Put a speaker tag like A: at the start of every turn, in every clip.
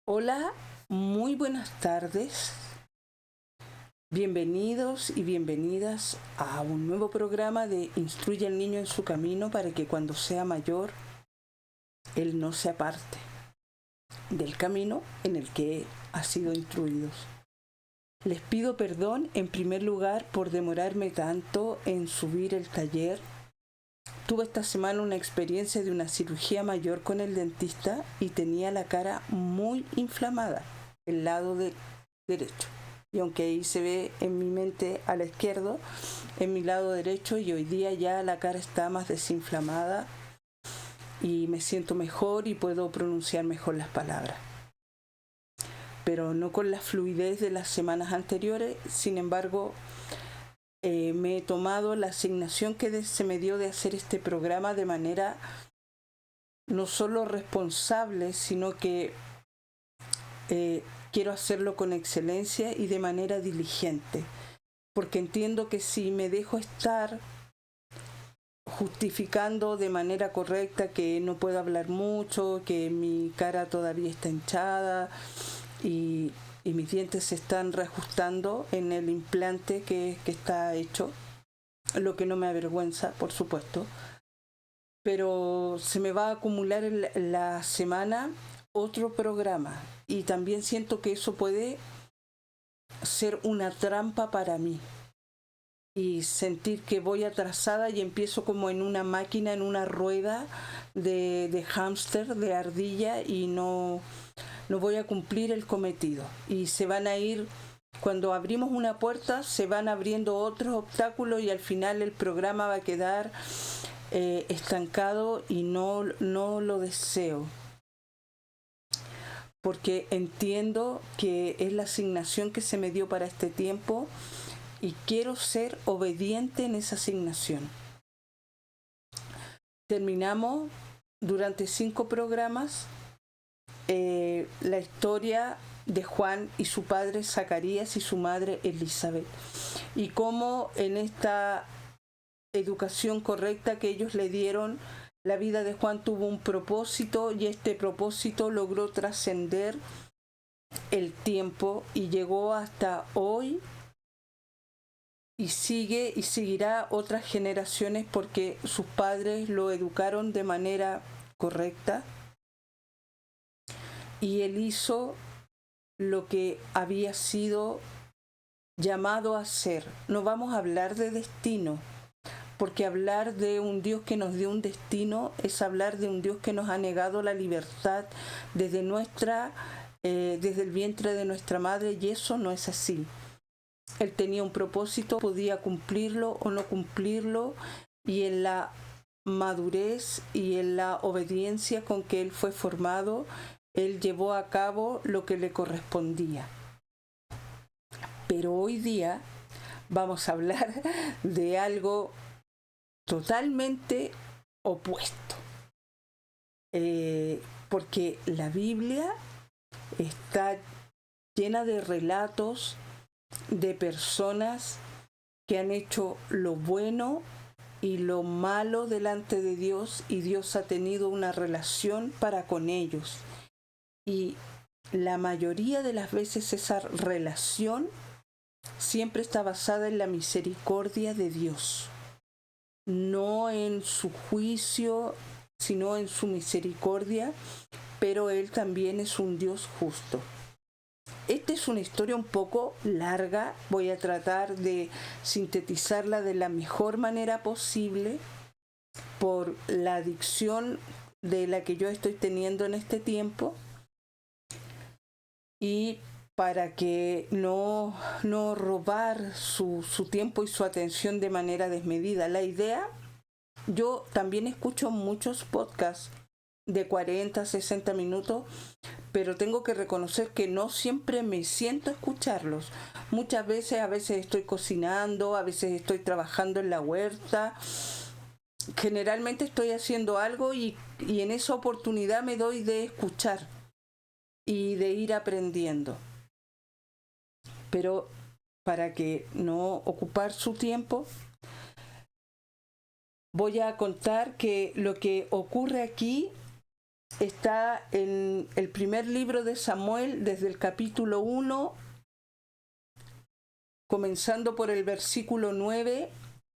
A: Hola, muy buenas tardes. Bienvenidos y bienvenidas a un nuevo programa de Instruye al niño en su camino para que cuando sea mayor, él no se aparte del camino en el que ha sido instruido. Les pido perdón en primer lugar por demorarme tanto en subir el taller. Tuve esta semana una experiencia de una cirugía mayor con el dentista y tenía la cara muy inflamada, el lado derecho. Y aunque ahí se ve en mi mente a la izquierda, en mi lado derecho, y hoy día ya la cara está más desinflamada y me siento mejor y puedo pronunciar mejor las palabras. Pero no con la fluidez de las semanas anteriores. Sin embargo, me he tomado la asignación que se me dio de hacer este programa de manera no solo responsable, sino que quiero hacerlo con excelencia y de manera diligente, porque entiendo que si me dejo estar justificando de manera correcta que no puedo hablar mucho, que mi cara todavía está hinchada y mis dientes se están reajustando en el implante que está hecho, lo que no me avergüenza, por supuesto, pero se me va a acumular en la semana otro programa y también siento que eso puede ser una trampa para mí y sentir que voy atrasada y empiezo como en una máquina, en una rueda de hámster, de ardilla, y no voy a cumplir el cometido. Y se van a ir, cuando abrimos una puerta, se van abriendo otros obstáculos y al final el programa va a quedar estancado y no lo deseo. Porque entiendo que es la asignación que se me dio para este tiempo y quiero ser obediente en esa asignación. Terminamos durante 5 programas la historia de Juan y su padre Zacarías y su madre Elizabeth, y cómo en esta educación correcta que ellos le dieron, la vida de Juan tuvo un propósito y este propósito logró trascender el tiempo y llegó hasta hoy y sigue y seguirá otras generaciones porque sus padres lo educaron de manera correcta y él hizo lo que había sido llamado a ser. No vamos a hablar de destino, porque hablar de un Dios que nos dio un destino es hablar de un Dios que nos ha negado la libertad desde desde el vientre de nuestra madre, y eso no es así. Él tenía un propósito, podía cumplirlo o no cumplirlo, y en la madurez y en la obediencia con que él fue formado, él llevó a cabo lo que le correspondía. Pero hoy día vamos a hablar de algo totalmente opuesto, porque la Biblia está llena de relatos de personas que han hecho lo bueno y lo malo delante de Dios, y Dios ha tenido una relación para con ellos, y la mayoría de las veces esa relación siempre está basada en la misericordia de Dios, no en su juicio, sino en su misericordia, pero Él también es un Dios justo. Esta es una historia un poco larga, voy a tratar de sintetizarla de la mejor manera posible por la adicción de la que yo estoy teniendo en este tiempo y para que no robar su tiempo y su atención de manera desmedida. La idea, yo también escucho muchos podcasts de 40, 60 minutos, pero tengo que reconocer que no siempre me siento a escucharlos. Muchas veces, a veces estoy cocinando, a veces estoy trabajando en la huerta. Generalmente estoy haciendo algo y en esa oportunidad me doy de escuchar y de ir aprendiendo. Pero para que no ocupar su tiempo, voy a contar que lo que ocurre aquí está en el primer libro de Samuel, desde el capítulo 1, comenzando por el versículo 9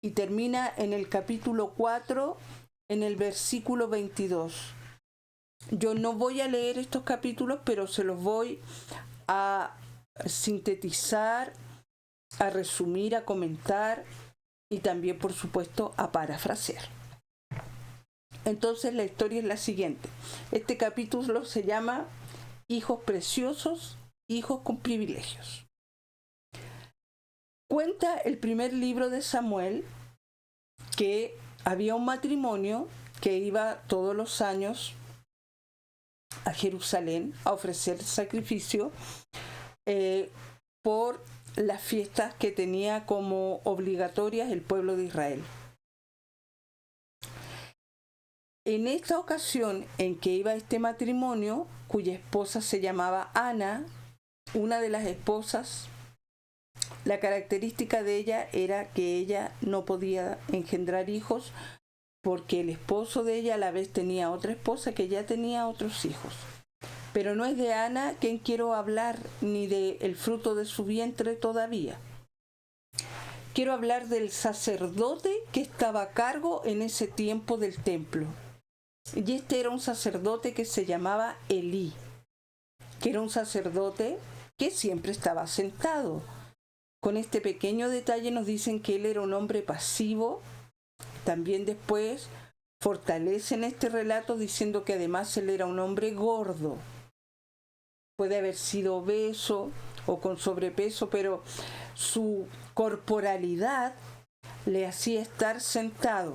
A: y termina en el capítulo 4, en el versículo 22. Yo no voy a leer estos capítulos, pero se los voy a sintetizar, a resumir, a comentar y también, por supuesto, a parafrasear. Entonces la historia es la siguiente. Este capítulo se llama Hijos preciosos, hijos con privilegios. Cuenta el primer libro de Samuel que había un matrimonio que iba todos los años a Jerusalén a ofrecer sacrificio por las fiestas que tenía como obligatorias el pueblo de Israel. En esta ocasión en que iba este matrimonio, cuya esposa se llamaba Ana, una de las esposas, la característica de ella era que ella no podía engendrar hijos porque el esposo de ella a la vez tenía otra esposa que ya tenía otros hijos. Pero no es de Ana quien quiero hablar, ni del fruto de su vientre todavía. Quiero hablar del sacerdote que estaba a cargo en ese tiempo del templo. Y este era un sacerdote que se llamaba Elí, que era un sacerdote que siempre estaba sentado. Con este pequeño detalle nos dicen que él era un hombre pasivo. También después fortalecen este relato diciendo que además él era un hombre gordo. Puede haber sido obeso o con sobrepeso, pero su corporalidad le hacía estar sentado.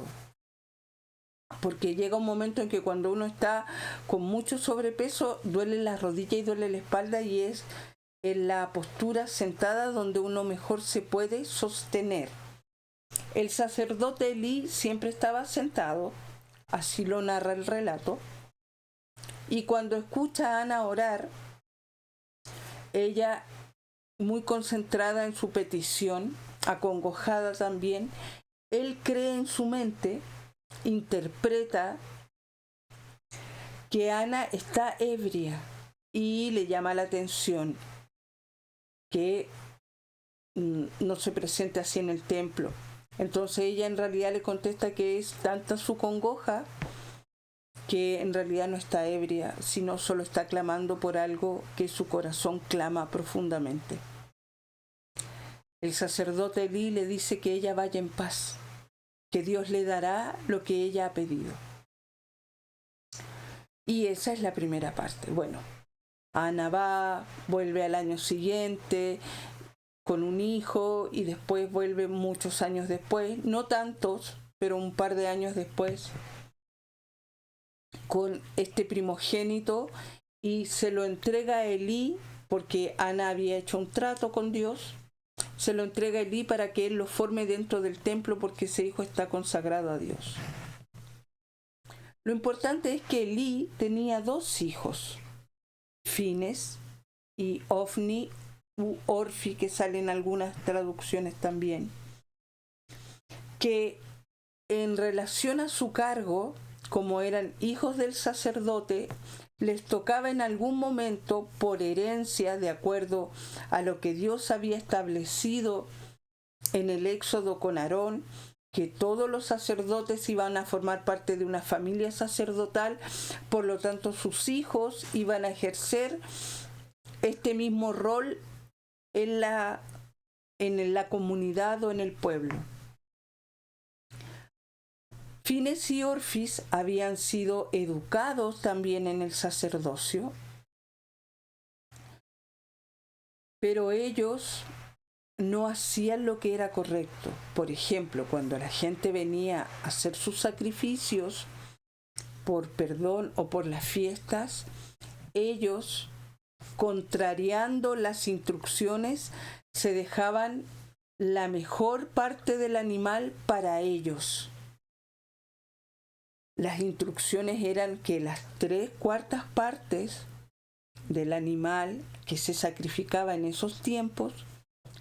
A: Porque llega un momento en que cuando uno está con mucho sobrepeso, duele la rodilla y duele la espalda, y es en la postura sentada donde uno mejor se puede sostener. El sacerdote Elí siempre estaba sentado, así lo narra el relato, y cuando escucha a Ana orar, ella, muy concentrada en su petición, acongojada también, él cree en su mente, interpreta que Ana está ebria y le llama la atención que no se presente así en el templo. Entonces ella en realidad le contesta que es tanta su congoja que en realidad no está ebria, sino solo está clamando por algo que su corazón clama profundamente. El sacerdote Elí le dice que ella vaya en paz, que Dios le dará lo que ella ha pedido. Y esa es la primera parte. Bueno, Ana va, vuelve al año siguiente con un hijo y después vuelve muchos años después, no tantos, pero un par de años después, con este primogénito, y se lo entrega a Elí porque Ana había hecho un trato con Dios. Se lo entrega a Elí para que él lo forme dentro del templo porque ese hijo está consagrado a Dios. Lo importante es que Elí tenía dos hijos, Fines y Ofni u Orfi, que salen algunas traducciones también, que en relación a su cargo, como eran hijos del sacerdote, les tocaba en algún momento, por herencia, de acuerdo a lo que Dios había establecido en el Éxodo con Aarón, que todos los sacerdotes iban a formar parte de una familia sacerdotal, por lo tanto sus hijos iban a ejercer este mismo rol en la comunidad o en el pueblo. Fines y Orfis habían sido educados también en el sacerdocio, pero ellos no hacían lo que era correcto. Por ejemplo, cuando la gente venía a hacer sus sacrificios por perdón o por las fiestas, ellos, contrariando las instrucciones, se dejaban la mejor parte del animal para ellos. Las instrucciones eran que las 3/4 partes del animal que se sacrificaba en esos tiempos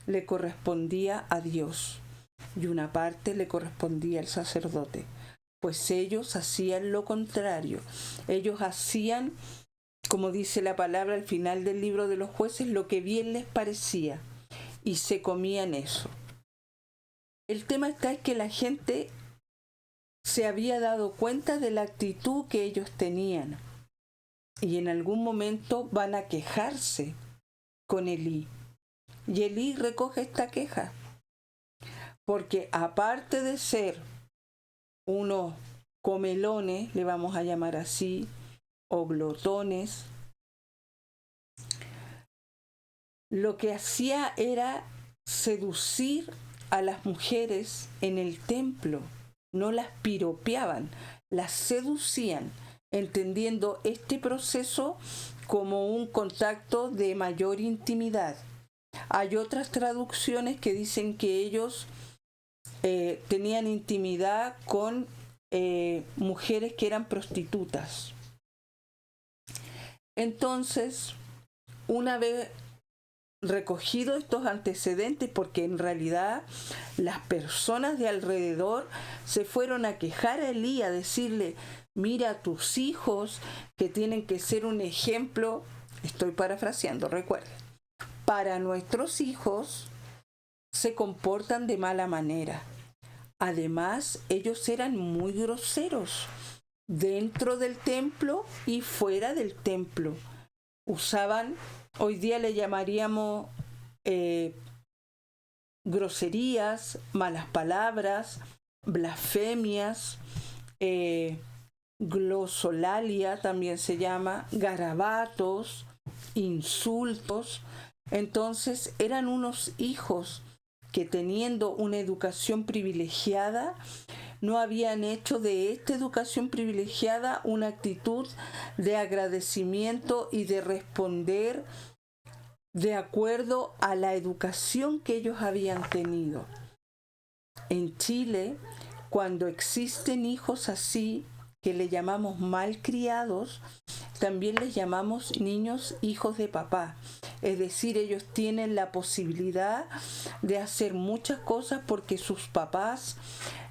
A: le correspondía a Dios y una parte le correspondía al sacerdote. pues ellos hacían lo contrario. Ellos hacían, como dice la palabra al final del libro de los jueces, lo que bien les parecía, y se comían eso. El tema está es que la gente se había dado cuenta de la actitud que ellos tenían, y en algún momento van a quejarse con Elí. Y Elí recoge esta queja, porque aparte de ser unos comelones, le vamos a llamar así, o glotones, lo que hacía era seducir a las mujeres en el templo. No las piropeaban, las seducían, entendiendo este proceso como un contacto de mayor intimidad. Hay otras traducciones que dicen que ellos tenían intimidad con mujeres que eran prostitutas. Entonces, una vez recogido estos antecedentes, porque en realidad las personas de alrededor se fueron a quejar a Elí, a decirle: mira a tus hijos que tienen que ser un ejemplo, estoy parafraseando, recuerden, para nuestros hijos se comportan de mala manera. Además, ellos eran muy groseros dentro del templo y fuera del templo. Usaban, hoy día le llamaríamos groserías, malas palabras, blasfemias, glosolalia también se llama, garabatos, insultos. Entonces eran unos hijos que, teniendo una educación privilegiada, no habían hecho de esta educación privilegiada una actitud de agradecimiento y de responder de acuerdo a la educación que ellos habían tenido. En Chile, cuando existen hijos así, que le llamamos malcriados, también les llamamos niños hijos de papá. Es decir, ellos tienen la posibilidad de hacer muchas cosas porque sus papás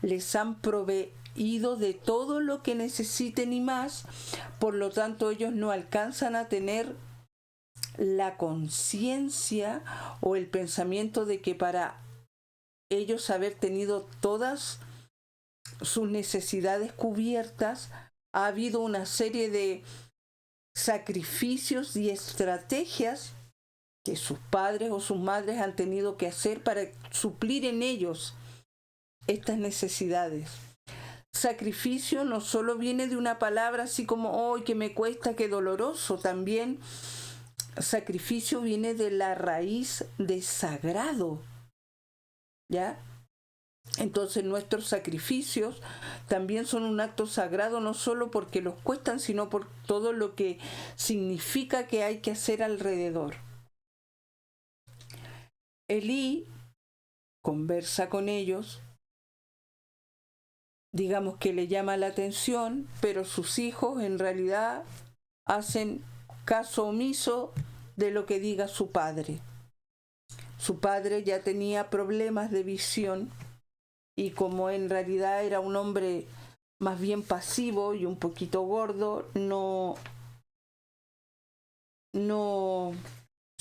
A: les han proveído de todo lo que necesiten y más. Por lo tanto, ellos no alcanzan a tener la conciencia o el pensamiento de que para ellos haber tenido todas sus necesidades cubiertas, ha habido una serie de sacrificios y estrategias que sus padres o sus madres han tenido que hacer para suplir en ellos estas necesidades. Sacrificio no solo viene de una palabra así como ¡ay, que me cuesta, qué doloroso! También sacrificio viene de la raíz de sagrado, ¿ya? Entonces nuestros sacrificios también son un acto sagrado, no solo porque los cuestan, sino por todo lo que significa que hay que hacer alrededor. Elí conversa con ellos, digamos que le llama la atención, pero sus hijos en realidad hacen caso omiso de lo que diga su padre. Su padre ya tenía problemas de visión, y como en realidad era un hombre más bien pasivo y un poquito gordo,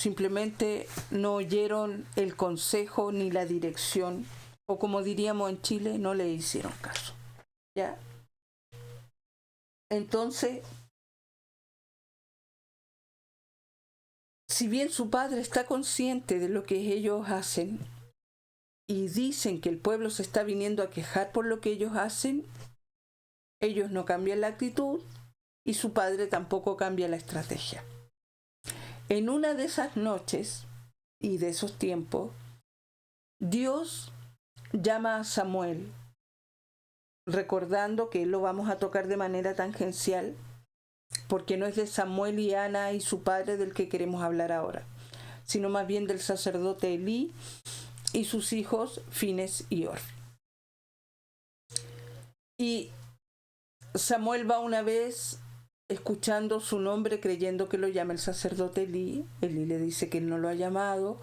A: simplemente no oyeron el consejo ni la dirección, o como diríamos en Chile, no le hicieron caso, ¿ya? Entonces, si bien su padre está consciente de lo que ellos hacen, y dicen que el pueblo se está viniendo a quejar por lo que ellos hacen, ellos no cambian la actitud y su padre tampoco cambia la estrategia. En una de esas noches y de esos tiempos, Dios llama a Samuel, recordando que lo vamos a tocar de manera tangencial, porque no es de Samuel y Ana y su padre del que queremos hablar ahora, sino más bien del sacerdote Elí y sus hijos Fines y Orfi. Y Samuel va una vez escuchando su nombre, creyendo que lo llama el sacerdote Elí. Elí le dice que él no lo ha llamado.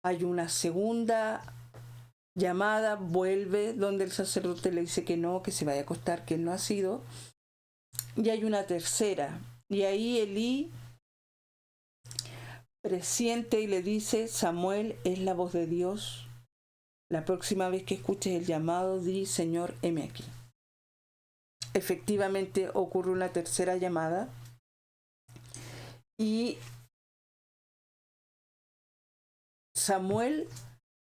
A: Hay una segunda llamada, vuelve donde el sacerdote le dice que no, que se vaya a acostar, que él no ha sido. Y hay una tercera. Y ahí Elí presiente y le dice: Samuel, es la voz de Dios. La próxima vez que escuches el llamado, di: Señor, heme aquí. Efectivamente ocurre una tercera llamada y Samuel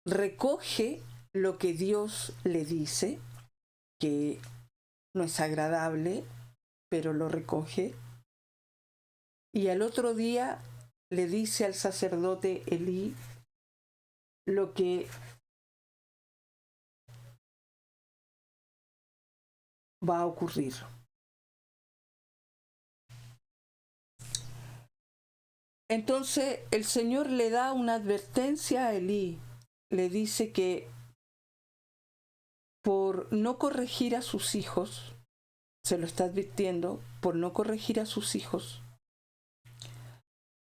A: recoge lo que Dios le dice, que no es agradable, pero lo recoge. Y al otro día le dice al sacerdote Elí lo que va a ocurrir. Entonces el Señor le da una advertencia a Elí. Le dice que por no corregir a sus hijos, se lo está advirtiendo, por no corregir a sus hijos,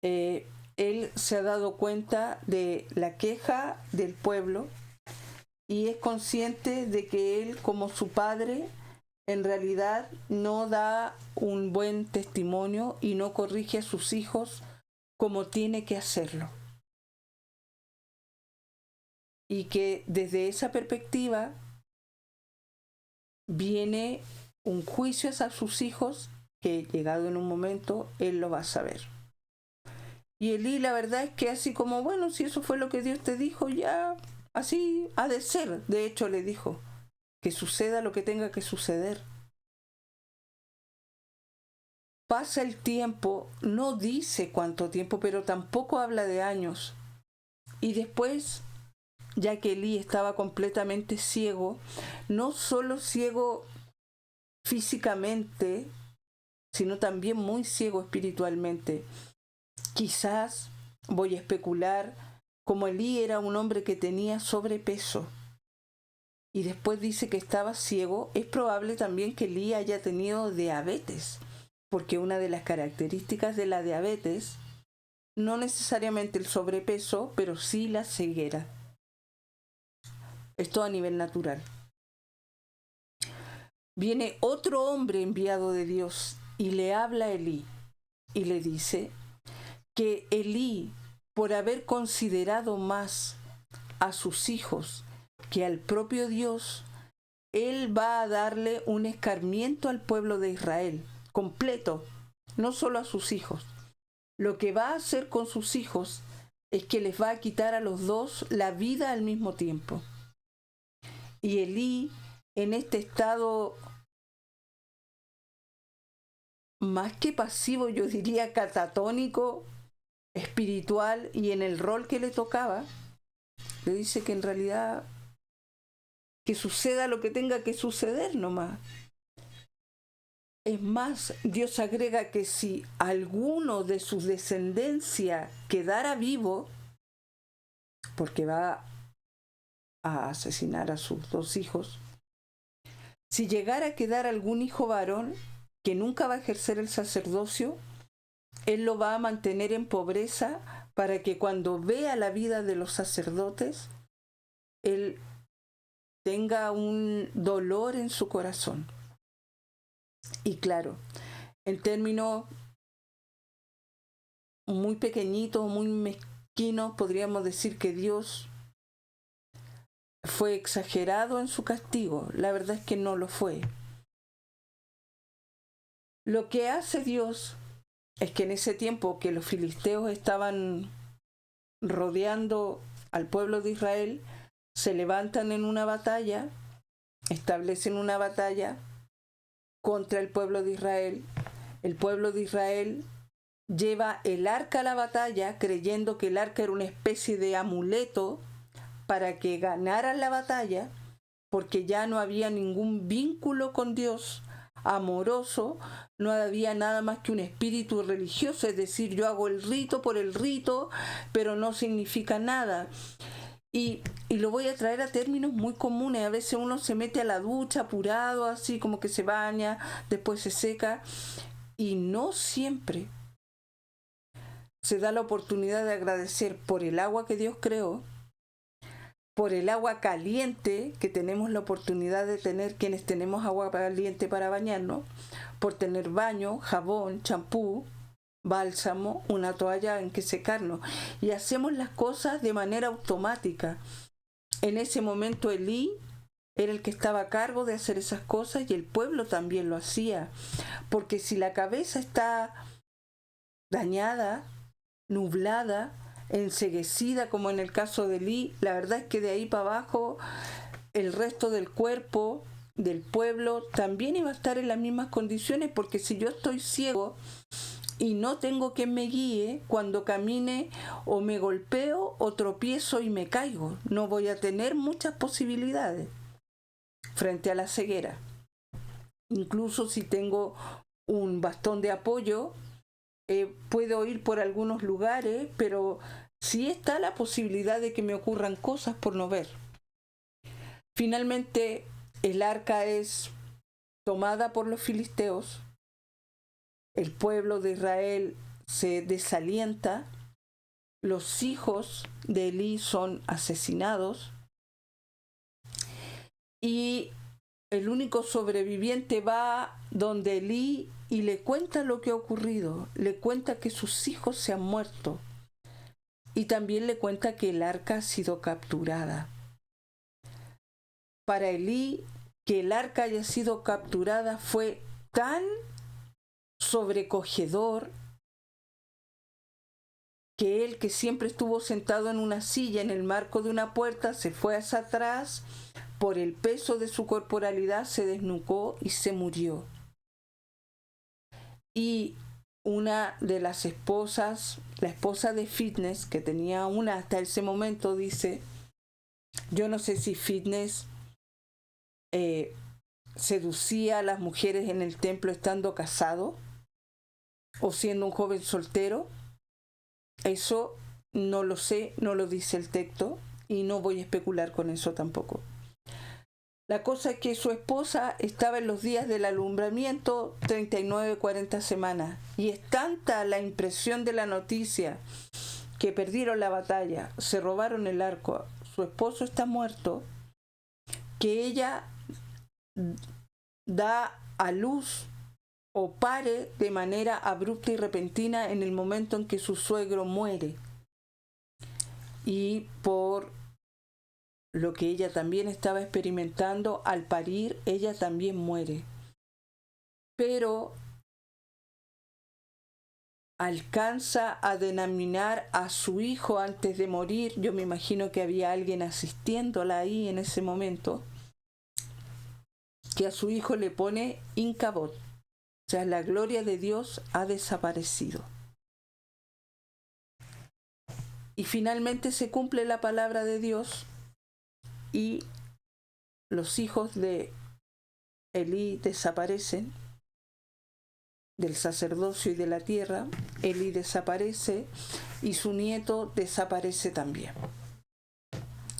A: él se ha dado cuenta de la queja del pueblo y es consciente de que él, como su padre, en realidad no da un buen testimonio y no corrige a sus hijos como tiene que hacerlo. Y que desde esa perspectiva viene un juicio a sus hijos que, llegado en un momento, él lo va a saber. Y Elí, la verdad es que así como, bueno, si eso fue lo que Dios te dijo, ya así ha de ser. De hecho, le dijo que suceda lo que tenga que suceder. Pasa el tiempo, no dice cuánto tiempo, pero tampoco habla de años. Y después, ya que Elí estaba completamente ciego, no solo ciego físicamente, sino también muy ciego espiritualmente. Quizás, voy a especular, como Elí era un hombre que tenía sobrepeso y después dice que estaba ciego, es probable también que Elí haya tenido diabetes, porque una de las características de la diabetes, no necesariamente el sobrepeso, pero sí la ceguera. Esto a nivel natural. Viene otro hombre enviado de Dios y le habla a Elí y le dice que Elí, por haber considerado más a sus hijos que al propio Dios, él va a darle un escarmiento al pueblo de Israel, completo, no solo a sus hijos. Lo que va a hacer con sus hijos es que les va a quitar a los dos la vida al mismo tiempo. Y Elí, en este estado más que pasivo, yo diría catatónico, espiritual, y en el rol que le tocaba, le dice que en realidad que suceda lo que tenga que suceder nomás. Es más, Dios agrega que si alguno de su descendencia quedara vivo, porque va a asesinar a sus dos hijos, si llegara a quedar algún hijo varón que nunca va a ejercer el sacerdocio, él lo va a mantener en pobreza para que cuando vea la vida de los sacerdotes, él tenga un dolor en su corazón. Y claro, en términos muy pequeñitos, muy mezquinos, podríamos decir que Dios fue exagerado en su castigo. La verdad es que no lo fue. Lo que hace Dios es que en ese tiempo que los filisteos estaban rodeando al pueblo de Israel, se levantan en una batalla, establecen una batalla contra el pueblo de Israel. El pueblo de Israel lleva el arca a la batalla, creyendo que el arca era una especie de amuleto para que ganaran la batalla, porque ya no había ningún vínculo con Dios amoroso, no había nada más que un espíritu religioso, es decir, yo hago el rito por el rito, pero no significa nada. Y lo voy a traer a términos muy comunes. A veces uno se mete a la ducha apurado, así como que se baña, después se seca, y no siempre se da la oportunidad de agradecer por el agua que Dios creó, por el agua caliente que tenemos la oportunidad de tener quienes tenemos agua caliente para bañarnos, por tener baño, jabón, champú, bálsamo, una toalla en que secarnos. Y hacemos las cosas de manera automática. En ese momento Elí era el que estaba a cargo de hacer esas cosas y el pueblo también lo hacía. Porque si la cabeza está dañada, nublada, enceguecida, como en el caso de Elí, la verdad es que de ahí para abajo el resto del cuerpo del pueblo también iba a estar en las mismas condiciones, porque si yo estoy ciego y no tengo quien me guíe, cuando camine o me golpeo o tropiezo y me caigo, no voy a tener muchas posibilidades frente a la ceguera. Incluso si tengo un bastón de apoyo, puedo ir por algunos lugares, pero sí está la posibilidad de que me ocurran cosas por no ver. Finalmente, el arca es tomada por los filisteos, el pueblo de Israel se desalienta, los hijos de Elí son asesinados y el único sobreviviente va donde Elí y le cuenta lo que ha ocurrido, le cuenta que sus hijos se han muerto y también le cuenta que el arca ha sido capturada. Para Elí, que el arca haya sido capturada fue tan sobrecogedor que él, que siempre estuvo sentado en una silla en el marco de una puerta, se fue hacia atrás, por el peso de su corporalidad se desnucó y se murió. Y una de las esposas, la esposa de Fitness, que tenía una hasta ese momento, dice, yo no sé si Fitness seducía a las mujeres en el templo estando casado o siendo un joven soltero. Eso no lo sé, no lo dice el texto y no voy a especular con eso tampoco. La cosa es que su esposa estaba en los días del alumbramiento, 39, 40 semanas, y es tanta la impresión de la noticia que perdieron la batalla, se robaron el arco, su esposo está muerto, que ella da a luz o pare de manera abrupta y repentina en el momento en que su suegro muere. Y por lo que ella también estaba experimentando, al parir, ella también muere. Pero alcanza a denominar a su hijo antes de morir. Yo me imagino que había alguien asistiéndola ahí en ese momento, que a su hijo le pone Incabod. O sea, la gloria de Dios ha desaparecido. Y finalmente se cumple la palabra de Dios y los hijos de Elí desaparecen del sacerdocio y de la tierra. Elí desaparece y su nieto desaparece también.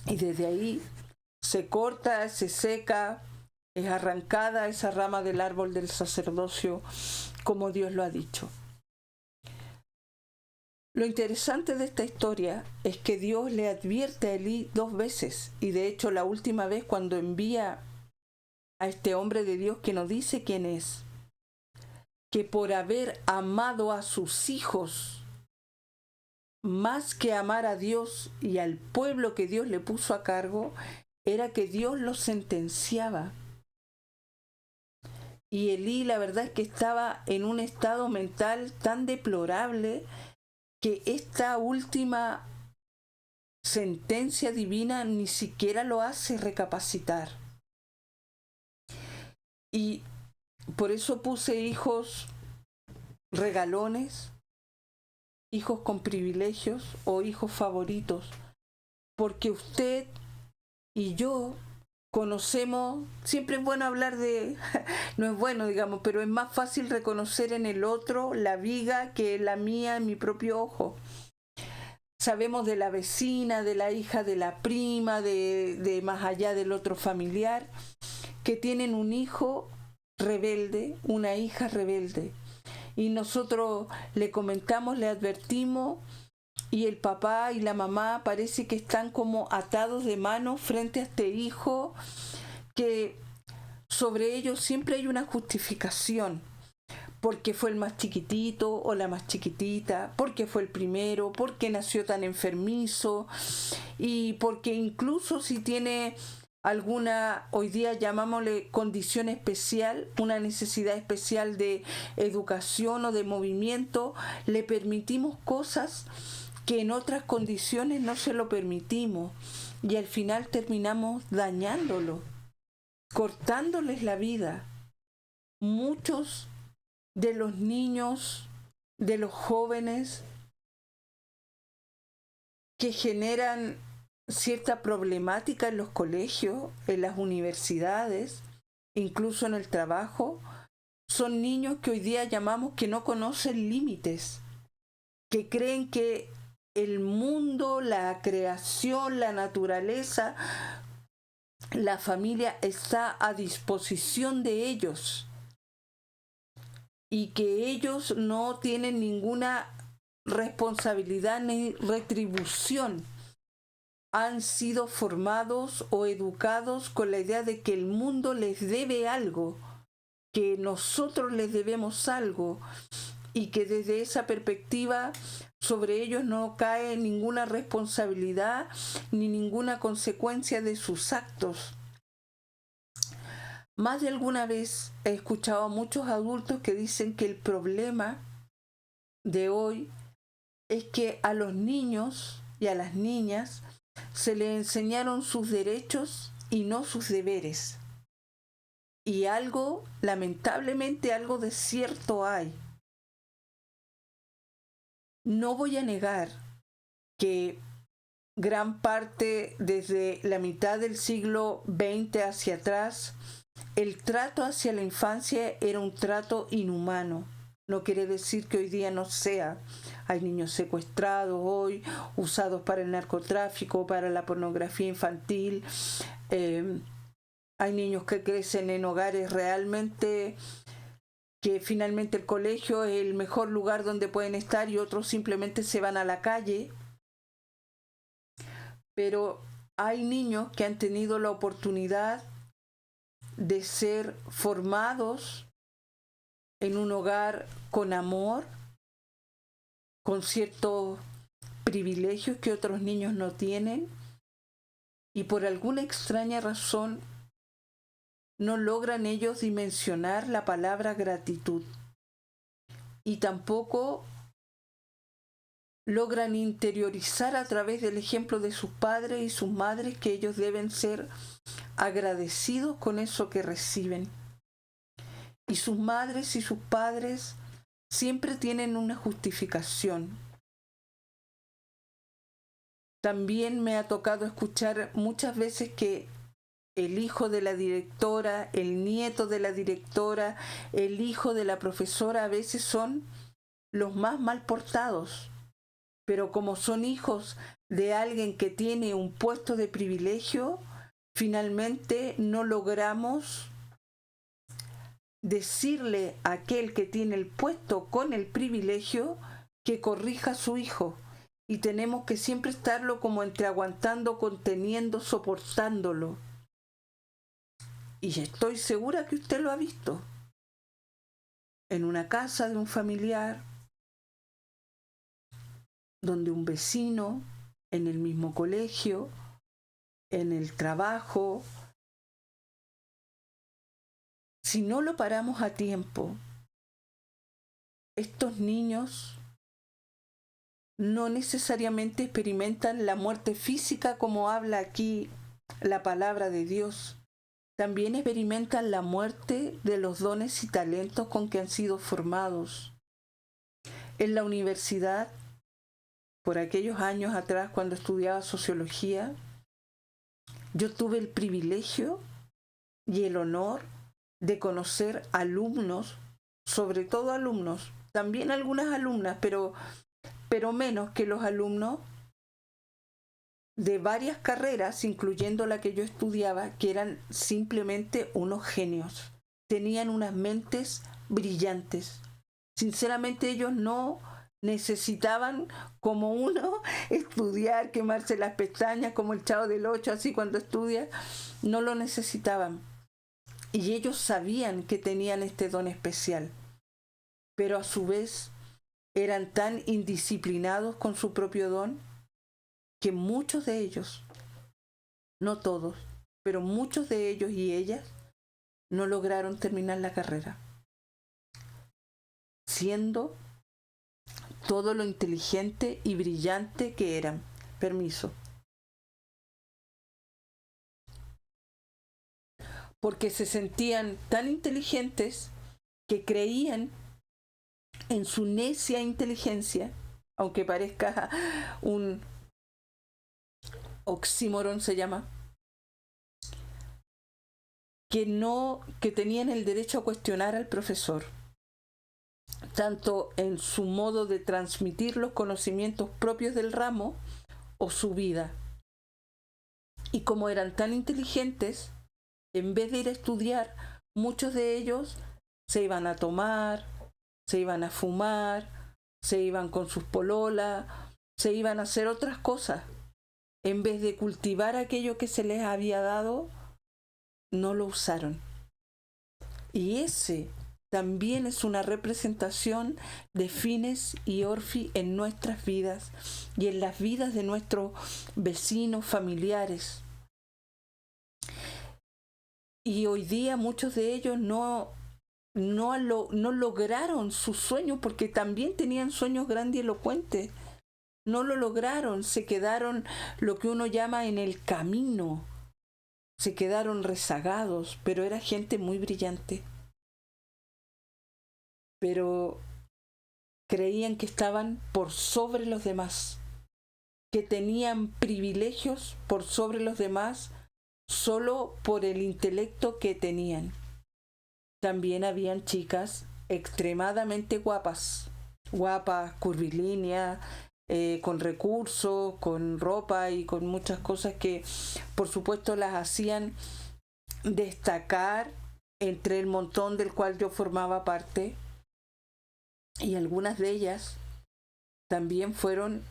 A: Y desde ahí se corta, se seca, es arrancada esa rama del árbol del sacerdocio como Dios lo ha dicho. Lo interesante de esta historia es que Dios le advierte a Elí 2 veces, y de hecho la última vez cuando envía a este hombre de Dios que no dice quién es, que por haber amado a sus hijos más que amar a Dios y al pueblo que Dios le puso a cargo, era que Dios los sentenciaba. Y Elí, la verdad es que estaba en un estado mental tan deplorable que esta última sentencia divina ni siquiera lo hace recapacitar. Y por eso puse hijos regalones, hijos con privilegios o hijos favoritos, porque usted y yo conocemos, siempre es bueno hablar de, no es bueno digamos, pero es más fácil reconocer en el otro la viga que la mía en mi propio ojo. Sabemos de la vecina, de la hija, de la prima, de más allá del otro familiar, que tienen un hijo rebelde, una hija rebelde. Y nosotros le comentamos, le advertimos, y el papá y la mamá parece que están como atados de manos frente a este hijo, que sobre ellos siempre hay una justificación, porque fue el más chiquitito o la más chiquitita, porque fue el primero, porque nació tan enfermizo, y porque incluso si tiene alguna, hoy día llamámosle condición especial, una necesidad especial de educación o de movimiento, le permitimos cosas que en otras condiciones no se lo permitimos, y al final terminamos dañándolo, cortándoles la vida. Muchos de los niños, de los jóvenes que generan cierta problemática en los colegios, en las universidades, incluso en el trabajo, son niños que hoy día llamamos que no conocen límites, que creen que el mundo, la creación, la naturaleza, la familia está a disposición de ellos y que ellos no tienen ninguna responsabilidad ni retribución. Han sido formados o educados con la idea de que el mundo les debe algo, que nosotros les debemos algo, y que desde esa perspectiva sobre ellos no cae ninguna responsabilidad ni ninguna consecuencia de sus actos. Más de alguna vez he escuchado a muchos adultos que dicen que el problema de hoy es que a los niños y a las niñas se les enseñaron sus derechos y no sus deberes. Y algo, lamentablemente, algo de cierto hay. No voy a negar que gran parte, desde la mitad del siglo XX hacia atrás, el trato hacia la infancia era un trato inhumano. No quiere decir que hoy día no sea. Hay niños secuestrados hoy, usados para el narcotráfico, para la pornografía infantil. Hay niños que crecen en hogares realmente que finalmente el colegio es el mejor lugar donde pueden estar y otros simplemente se van a la calle. Pero hay niños que han tenido la oportunidad de ser formados en un hogar con amor, con ciertos privilegios que otros niños no tienen, y por alguna extraña razón no logran ellos dimensionar la palabra gratitud, y tampoco logran interiorizar a través del ejemplo de sus padres y sus madres que ellos deben ser agradecidos con eso que reciben. Y sus madres y sus padres siempre tienen una justificación. También me ha tocado escuchar muchas veces que el hijo de la directora, el nieto de la directora, el hijo de la profesora a veces son los más mal portados. Pero como son hijos de alguien que tiene un puesto de privilegio, finalmente no logramos decirle a aquel que tiene el puesto con el privilegio que corrija a su hijo. Y tenemos que siempre estarlo como entre aguantando, conteniendo, soportándolo. Y estoy segura que usted lo ha visto. En una casa de un familiar, donde un vecino, en el mismo colegio, en el trabajo. Si no lo paramos a tiempo, estos niños no necesariamente experimentan la muerte física como habla aquí la palabra de Dios. También experimentan la muerte de los dones y talentos con que han sido formados. En la universidad, por aquellos años atrás cuando estudiaba sociología, yo tuve el privilegio y el honor de conocer alumnos, sobre todo alumnos, también algunas alumnas, pero menos que los alumnos de varias carreras, incluyendo la que yo estudiaba, que eran simplemente unos genios. Tenían unas mentes brillantes. Sinceramente ellos no necesitaban como uno estudiar, quemarse las pestañas como el Chavo del Ocho, así cuando estudia, no lo necesitaban. Y ellos sabían que tenían este don especial, pero a su vez eran tan indisciplinados con su propio don que muchos de ellos, no todos, pero muchos de ellos y ellas no lograron terminar la carrera, siendo todo lo inteligente y brillante que eran. Permiso. Porque se sentían tan inteligentes que creían en su necia inteligencia, aunque parezca un oxímoron se llama, que tenían el derecho a cuestionar al profesor, tanto en su modo de transmitir los conocimientos propios del ramo o su vida. Y como eran tan inteligentes, en vez de ir a estudiar, muchos de ellos se iban a tomar, se iban a fumar, se iban con sus pololas, se iban a hacer otras cosas. En vez de cultivar aquello que se les había dado, no lo usaron. Y ese también es una representación de Phineas y Orphy en nuestras vidas y en las vidas de nuestros vecinos, familiares. Y hoy día muchos de ellos no lograron sus sueños porque también tenían sueños grandilocuentes. No lo lograron, se quedaron lo que uno llama en el camino. Se quedaron rezagados, pero era gente muy brillante. Pero creían que estaban por sobre los demás, que tenían privilegios por sobre los demás solo por el intelecto que tenían. También habían chicas extremadamente guapas, curvilíneas, con recursos, con ropa y con muchas cosas que por supuesto las hacían destacar entre el montón del cual yo formaba parte. Y algunas de ellas también fueron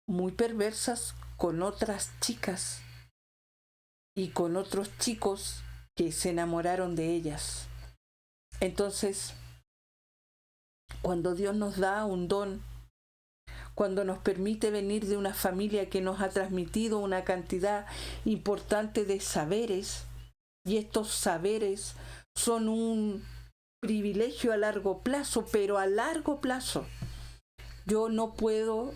A: muy perversas con otras chicas y con otros chicos que se enamoraron de ellas. Entonces, cuando Dios nos da un don, cuando nos permite venir de una familia que nos ha transmitido una cantidad importante de saberes, y estos saberes son un privilegio a largo plazo, pero a largo plazo yo no puedo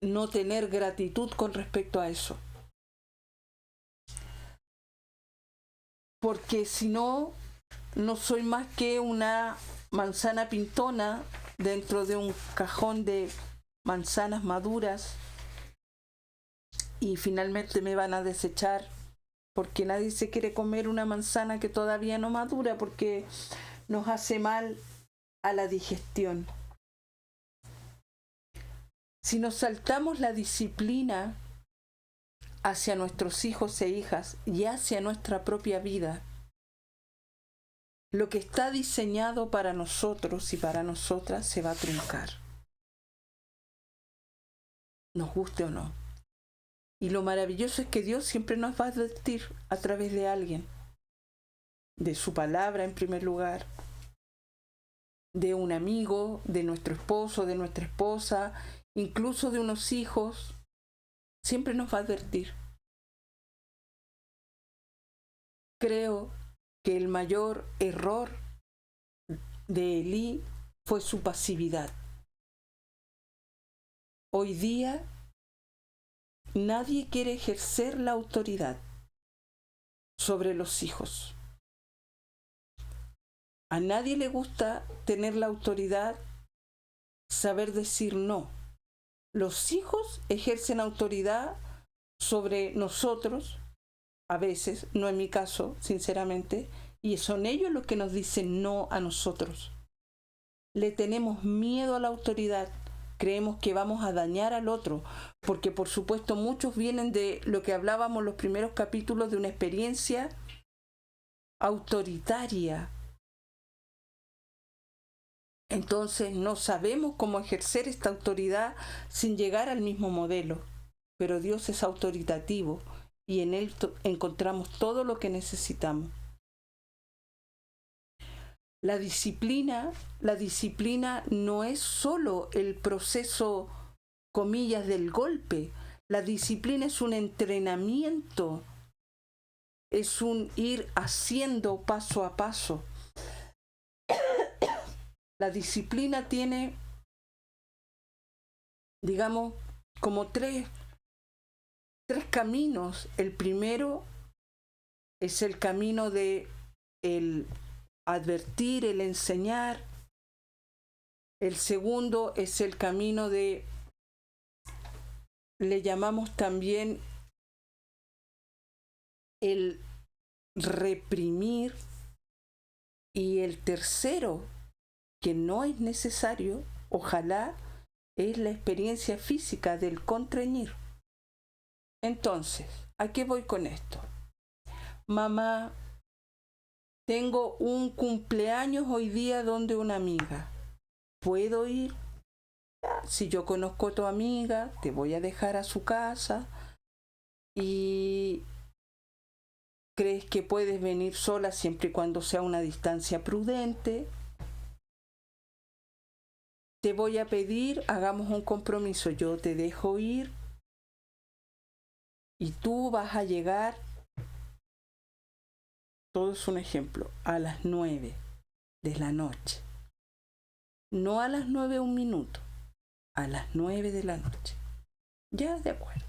A: no tener gratitud con respecto a eso. Porque si no, no soy más que una manzana pintona dentro de un cajón de manzanas maduras y finalmente me van a desechar porque nadie se quiere comer una manzana que todavía no madura porque nos hace mal a la digestión. Si nos saltamos la disciplina hacia nuestros hijos e hijas y hacia nuestra propia vida, lo que está diseñado para nosotros y para nosotras se va a truncar, nos guste o no. Y lo maravilloso es que Dios siempre nos va a advertir a través de alguien, de su palabra en primer lugar, de un amigo, de nuestro esposo, de nuestra esposa, incluso de unos hijos, siempre nos va a advertir. Creo que el mayor error de Elí fue su pasividad. Hoy día nadie quiere ejercer la autoridad sobre los hijos. A nadie le gusta tener la autoridad, saber decir no. Los hijos ejercen autoridad sobre nosotros, a veces, no en mi caso, sinceramente, y son ellos los que nos dicen no a nosotros. Le tenemos miedo a la autoridad, creemos que vamos a dañar al otro, porque por supuesto muchos vienen de lo que hablábamos en los primeros capítulos, de una experiencia autoritaria, Entonces no sabemos cómo ejercer esta autoridad sin llegar al mismo modelo, pero Dios es autoritativo y en Él encontramos todo lo que necesitamos. La disciplina no es solo el proceso, comillas, del golpe. La disciplina es un entrenamiento, es un ir haciendo paso a paso. La disciplina tiene, digamos, como tres caminos. El primero es el camino de el advertir, el enseñar. El segundo es el camino de, le llamamos también el reprimir. Y el tercero, que no es necesario, ojalá, es la experiencia física del contrañir. Entonces, ¿a qué voy con esto? Mamá, tengo un cumpleaños hoy día donde una amiga. ¿Puedo ir? Si yo conozco a tu amiga, te voy a dejar a su casa y crees que puedes venir sola siempre y cuando sea una distancia prudente. Te voy a pedir, hagamos un compromiso, yo te dejo ir y tú vas a llegar, todo es un ejemplo, a las 9 de la noche. No a las 9 un minuto, a las 9 de la noche. Ya, de acuerdo.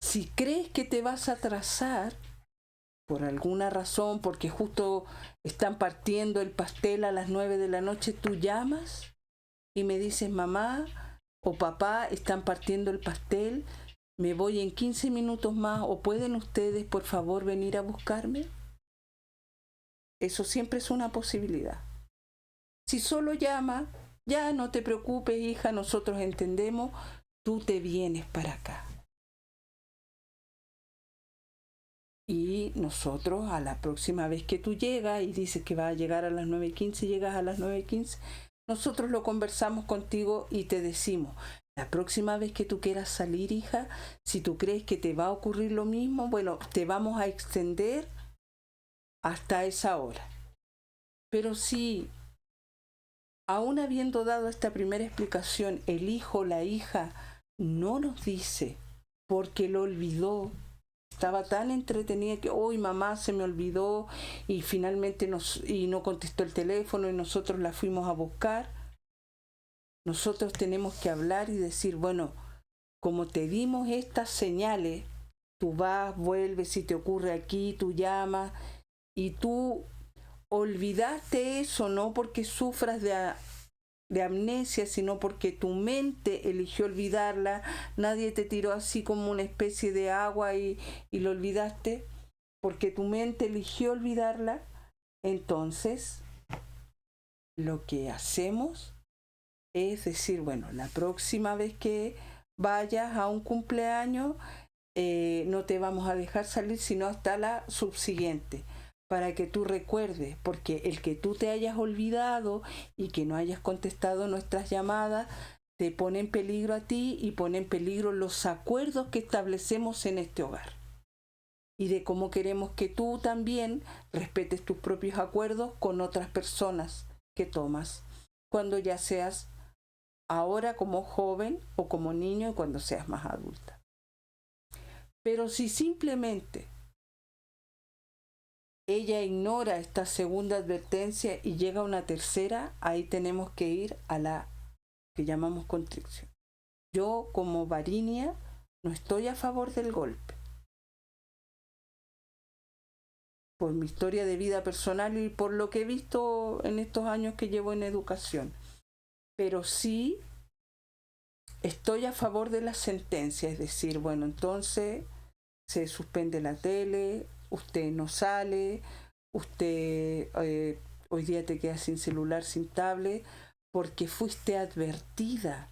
A: Si crees que te vas a atrasar por alguna razón, porque justo están partiendo el pastel a las 9 de la noche, tú llamas y me dices, mamá o papá, están partiendo el pastel, me voy en 15 minutos más, o pueden ustedes por favor venir a buscarme. Eso siempre es una posibilidad. Si solo llama, ya no te preocupes, hija, nosotros entendemos, tú te vienes para acá. Y nosotros, a la próxima vez que tú llegas y dices que vas a llegar a las 9:15, llegas a las 9:15, nosotros lo conversamos contigo y te decimos, la próxima vez que tú quieras salir, hija, si tú crees que te va a ocurrir lo mismo, bueno, te vamos a extender hasta esa hora. Pero si, aún habiendo dado esta primera explicación, el hijo o la hija no nos dice porque lo olvidó, estaba tan entretenida que hoy mamá se me olvidó y finalmente no contestó el teléfono y nosotros la fuimos a buscar, nosotros tenemos que hablar y decir, bueno, como te dimos estas señales, tú vas, vuelves, si te ocurre aquí, tú llamas y tú olvidaste eso, no porque sufras de amnesia, sino porque tu mente eligió olvidarla, nadie te tiró así como una especie de agua y lo olvidaste, porque tu mente eligió olvidarla. Entonces, lo que hacemos es decir, bueno, la próxima vez que vayas a un cumpleaños, no te vamos a dejar salir sino hasta la subsiguiente, para que tú recuerdes, porque el que tú te hayas olvidado y que no hayas contestado nuestras llamadas, te pone en peligro a ti y pone en peligro los acuerdos que establecemos en este hogar. Y de cómo queremos que tú también respetes tus propios acuerdos con otras personas que tomas, cuando ya seas ahora como joven o como niño y cuando seas más adulta. Pero si simplemente ella ignora esta segunda advertencia y llega a una tercera, ahí tenemos que ir a la que llamamos contrición. Yo, como Varinia, no estoy a favor del golpe. Por mi historia de vida personal y por lo que he visto en estos años que llevo en educación. Pero sí estoy a favor de la sentencia, es decir, bueno, entonces se suspende la tele, usted no sale, usted hoy día te quedas sin celular, sin tablet, porque fuiste advertida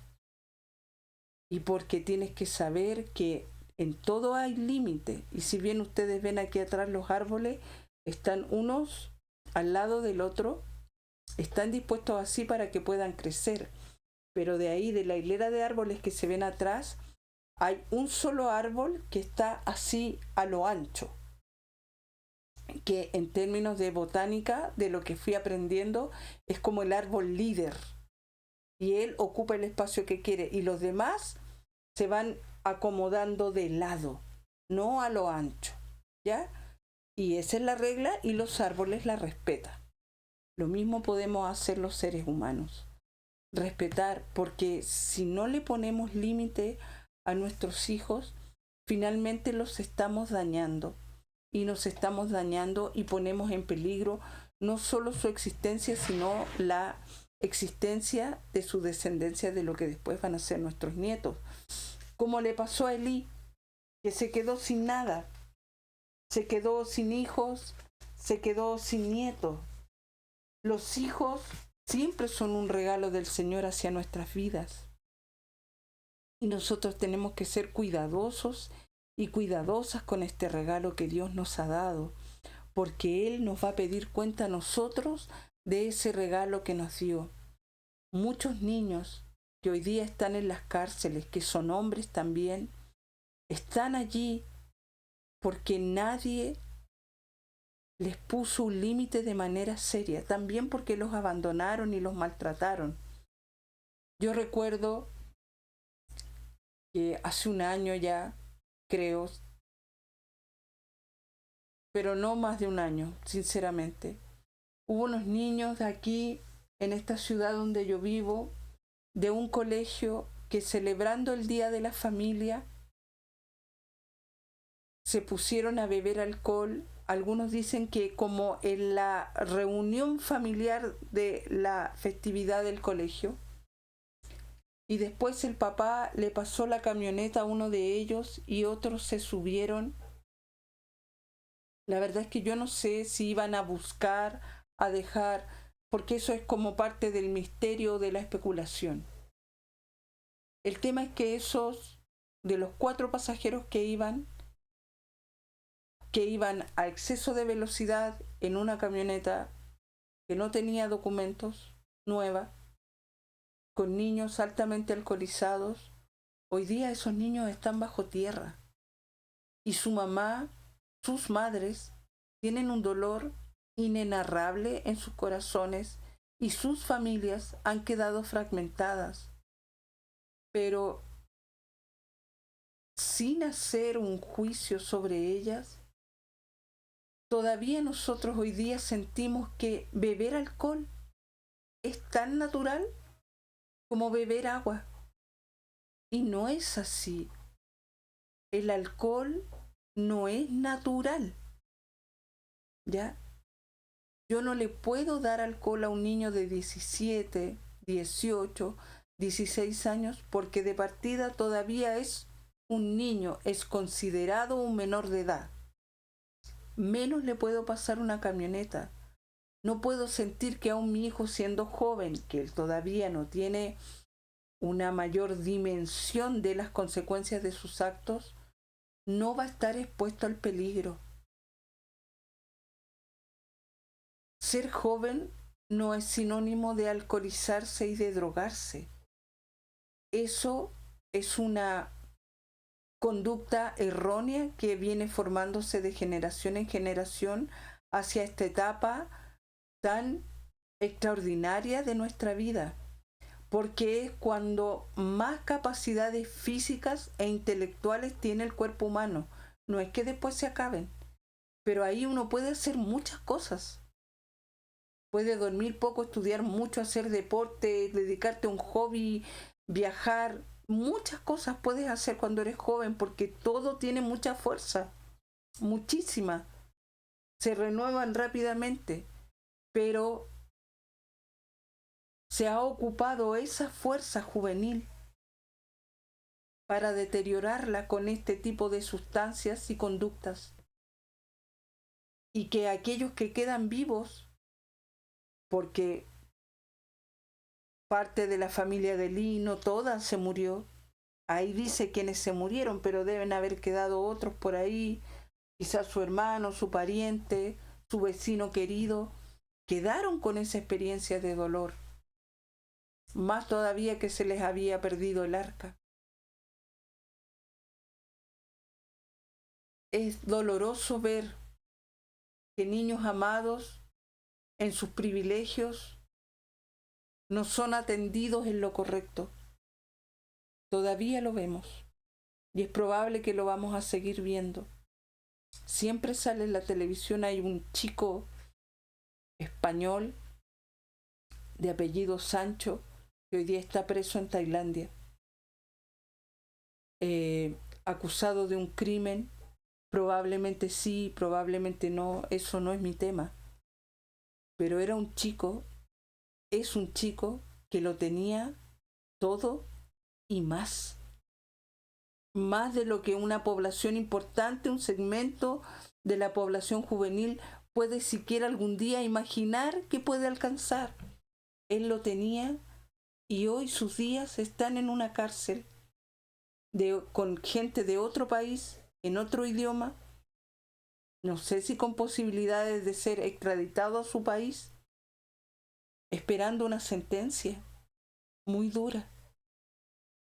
A: y porque tienes que saber que en todo hay límite. Y si bien ustedes ven aquí atrás los árboles, están unos al lado del otro Están dispuestos así para que puedan crecer. Pero de ahí, de la hilera de árboles que se ven atrás, hay un solo árbol que está así a lo ancho, que en términos de botánica, de lo que fui aprendiendo, es como el árbol líder. Y él ocupa el espacio que quiere. Y los demás se van acomodando de lado, no a lo ancho. ¿Ya? Y esa es la regla y los árboles la respetan. Lo mismo podemos hacer los seres humanos. Respetar, porque si no le ponemos límite a nuestros hijos, finalmente los estamos dañando. Y nos estamos dañando y ponemos en peligro no solo su existencia, sino la existencia de su descendencia, de lo que después van a ser nuestros nietos. Como le pasó a Elí, que se quedó sin nada, se quedó sin hijos, se quedó sin nietos. Los hijos siempre son un regalo del Señor hacia nuestras vidas. Y nosotros tenemos que ser cuidadosos y cuidadosas con este regalo que Dios nos ha dado, porque Él nos va a pedir cuenta a nosotros de ese regalo que nos dio. Muchos niños que hoy día están en las cárceles, que son hombres también, están allí porque nadie les puso un límite de manera seria, también porque los abandonaron y los maltrataron. Yo recuerdo que hace un año ya, creo, pero no más de un año, sinceramente, hubo unos niños de aquí, en esta ciudad donde yo vivo, de un colegio que celebrando el Día de la Familia, se pusieron a beber alcohol. Algunos dicen que como en la reunión familiar de la festividad del colegio. Y después el papá le pasó la camioneta a uno de ellos y otros se subieron. La verdad es que yo no sé si iban a buscar, a dejar, porque eso es como parte del misterio de la especulación. El tema es que esos, de los 4 pasajeros que iban a exceso de velocidad en una camioneta que no tenía documentos, nueva, con niños altamente alcoholizados, hoy día esos niños están bajo tierra. Y su mamá, sus madres, tienen un dolor inenarrable en sus corazones y sus familias han quedado fragmentadas. Pero sin hacer un juicio sobre ellas, todavía nosotros hoy día sentimos que beber alcohol es tan natural como beber agua. Y no es así. El alcohol no es natural. ¿Ya? Yo no le puedo dar alcohol a un niño de 17, 18, 16 años porque de partida todavía es un niño, es considerado un menor de edad. Menos le puedo pasar una camioneta. No puedo sentir que aún mi hijo siendo joven, que él todavía no tiene una mayor dimensión de las consecuencias de sus actos, no va a estar expuesto al peligro. Ser joven no es sinónimo de alcoholizarse y de drogarse. Eso es una conducta errónea que viene formándose de generación en generación hacia esta etapa tan extraordinaria de nuestra vida, porque es cuando más capacidades físicas e intelectuales tiene el cuerpo humano. No es que después se acaben, pero ahí uno puede hacer muchas cosas. Puede dormir poco, estudiar mucho, hacer deporte, dedicarte a un hobby, viajar. Muchas cosas puedes hacer cuando eres joven porque todo tiene mucha fuerza, muchísima. Se renuevan rápidamente, pero se ha ocupado esa fuerza juvenil para deteriorarla con este tipo de sustancias y conductas. Y que aquellos que quedan vivos, porque parte de la familia de Lee, no toda se murió. Ahí dice quienes se murieron, pero deben haber quedado otros por ahí, quizás su hermano, su pariente, su vecino querido. quedaron con esa experiencia de dolor, más todavía que se les había perdido el arca. Es doloroso ver que niños amados en sus privilegios no son atendidos en lo correcto. Todavía lo vemos y es probable que lo vamos a seguir viendo. Siempre sale en la televisión, hay un chico español de apellido Sancho que hoy día está preso en Tailandia, acusado de un crimen. Probablemente sí, probablemente no, eso no es mi tema. Pero era un chico, es un chico que lo tenía todo y más. Más de lo que una población importante, un segmento de la población juvenil puede siquiera algún día imaginar que puede alcanzar. Él lo tenía y hoy sus días están en una cárcel con gente de otro país, en otro idioma. No sé si con posibilidades de ser extraditado a su país, esperando una sentencia muy dura,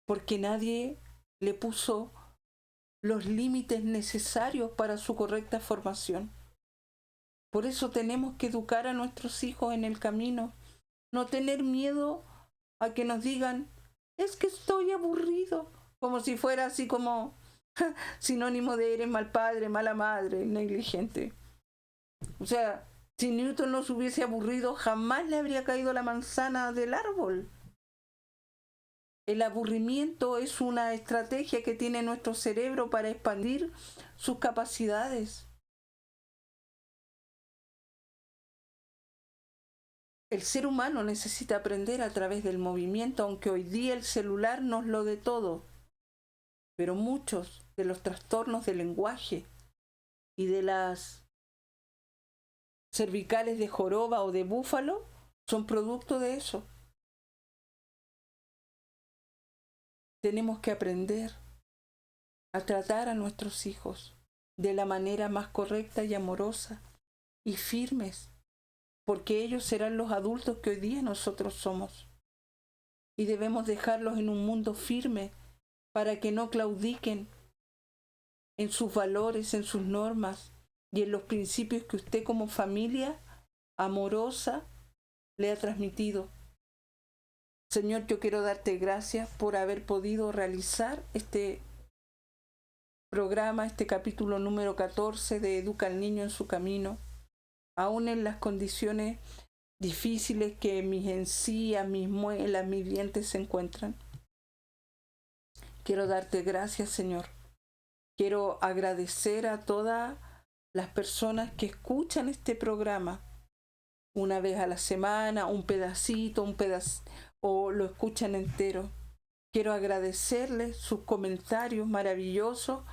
A: porque nadie le puso los límites necesarios para su correcta formación. Por eso tenemos que educar a nuestros hijos en el camino, no tener miedo a que nos digan, es que estoy aburrido, como si fuera así como sinónimo de eres mal padre, mala madre, negligente. O sea, si Newton no se hubiese aburrido, jamás le habría caído la manzana del árbol. El aburrimiento es una estrategia que tiene nuestro cerebro para expandir sus capacidades. El ser humano necesita aprender a través del movimiento, aunque hoy día el celular nos lo dé todo. Pero muchos de los trastornos del lenguaje y de las cervicales de joroba o de búfalo son producto de eso. Tenemos que aprender a tratar a nuestros hijos de la manera más correcta y amorosa y firmes, porque ellos serán los adultos que hoy día nosotros somos. Y debemos dejarlos en un mundo firme para que no claudiquen en sus valores, en sus normas y en los principios que usted como familia amorosa le ha transmitido. Señor, yo quiero darte gracias por haber podido realizar este programa, este capítulo número 14 de Educa al Niño en su Camino, aún en las condiciones difíciles que mis encías, mis muelas, mis dientes se encuentran. Quiero darte gracias, Señor. Quiero agradecer a todas las personas que escuchan este programa una vez a la semana, un pedacito, o lo escuchan entero. Quiero agradecerles sus comentarios maravillosos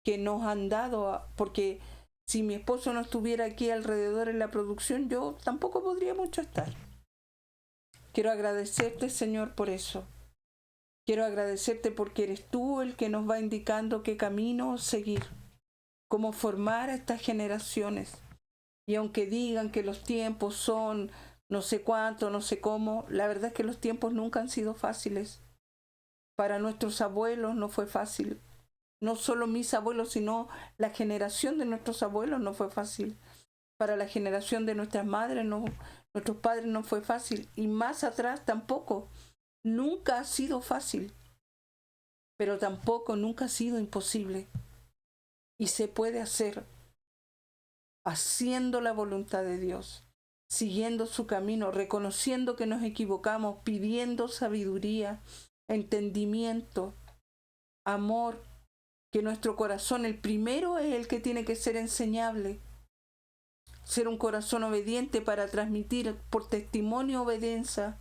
A: que nos han dado, porque si mi esposo no estuviera aquí alrededor en la producción, yo tampoco podría mucho estar. Quiero agradecerte, Señor, por eso. Quiero agradecerte porque eres tú el que nos va indicando qué camino seguir, cómo formar a estas generaciones. Y aunque digan que los tiempos son no sé cuánto, no sé cómo, la verdad es que los tiempos nunca han sido fáciles. Para nuestros abuelos no fue fácil. No solo mis abuelos, sino la generación de nuestros abuelos no fue fácil. Para la generación de nuestras madres, nuestros padres no fue fácil. Y más atrás tampoco. Nunca ha sido fácil. Pero tampoco nunca ha sido imposible. Y se puede hacer haciendo la voluntad de Dios, siguiendo su camino, reconociendo que nos equivocamos, pidiendo sabiduría, entendimiento, amor, que nuestro corazón, el primero es el que tiene que ser enseñable, ser un corazón obediente para transmitir por testimonio obediencia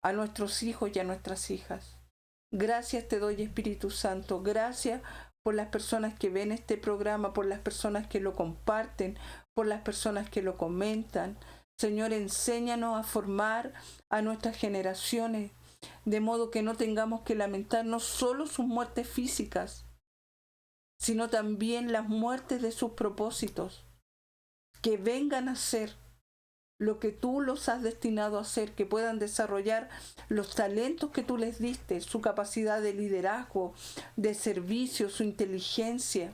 A: a nuestros hijos y a nuestras hijas. Gracias te doy, Espíritu Santo, gracias por las personas que ven este programa, por las personas que lo comparten, por las personas que lo comentan. Señor, enséñanos a formar a nuestras generaciones, de modo que no tengamos que lamentar no solo sus muertes físicas, sino también las muertes de sus propósitos, que vengan a ser lo que tú los has destinado a hacer, que puedan desarrollar los talentos que tú les diste, su capacidad de liderazgo, de servicio, su inteligencia.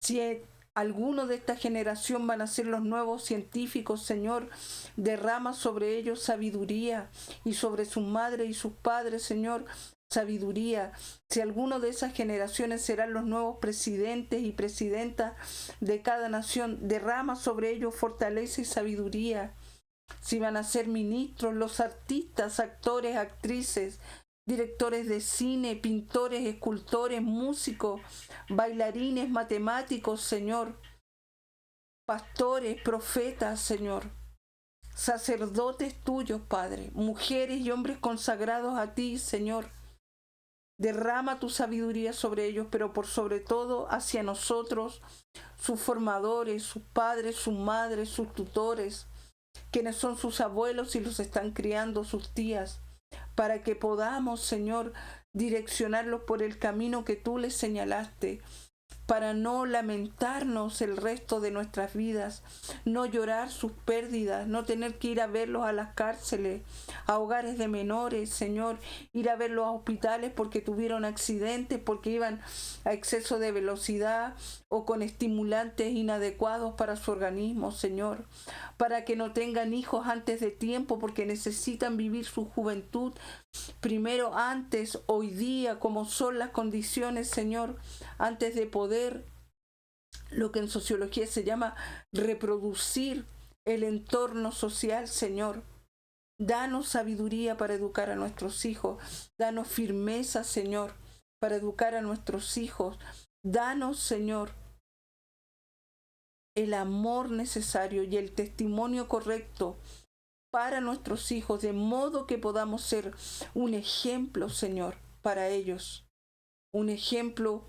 A: Si algunos de esta generación van a ser los nuevos científicos, Señor, derrama sobre ellos sabiduría, y sobre sus madres y sus padres, Señor, sabiduría. Si alguno de esas generaciones serán los nuevos presidentes y presidentas de cada nación, derrama sobre ellos fortaleza y sabiduría. Si van a ser ministros, los artistas, actores, actrices, directores de cine, pintores, escultores, músicos, bailarines, matemáticos, Señor, pastores, profetas, Señor, sacerdotes tuyos, Padre, mujeres y hombres consagrados a ti, Señor. Derrama tu sabiduría sobre ellos, pero por sobre todo hacia nosotros, sus formadores, sus padres, sus madres, sus tutores, quienes son sus abuelos y los están criando, sus tías, para que podamos, Señor, direccionarlos por el camino que tú les señalaste, para no lamentarnos el resto de nuestras vidas, no llorar sus pérdidas, no tener que ir a verlos a las cárceles, a hogares de menores, Señor, ir a verlos a hospitales porque tuvieron accidentes, porque iban a exceso de velocidad o con estimulantes inadecuados para su organismo, Señor, para que no tengan hijos antes de tiempo porque necesitan vivir su juventud primero, antes, hoy día, como son las condiciones, Señor, antes de poder, lo que en sociología se llama reproducir el entorno social, Señor. Danos sabiduría para educar a nuestros hijos. Danos firmeza, Señor, para educar a nuestros hijos. Danos, Señor, el amor necesario y el testimonio correcto para nuestros hijos, de modo que podamos ser un ejemplo, Señor, para ellos. Un ejemplo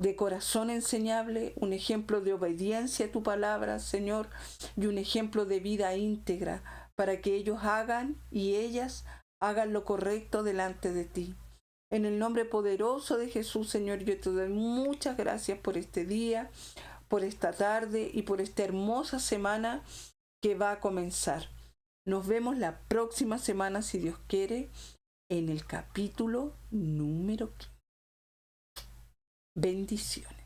A: de corazón enseñable, un ejemplo de obediencia a tu palabra, Señor, y un ejemplo de vida íntegra, para que ellos hagan y ellas hagan lo correcto delante de ti. En el nombre poderoso de Jesús, Señor, yo te doy muchas gracias por este día, por esta tarde y por esta hermosa semana que va a comenzar. Nos vemos la próxima semana, si Dios quiere, en el capítulo número 15. Bendiciones.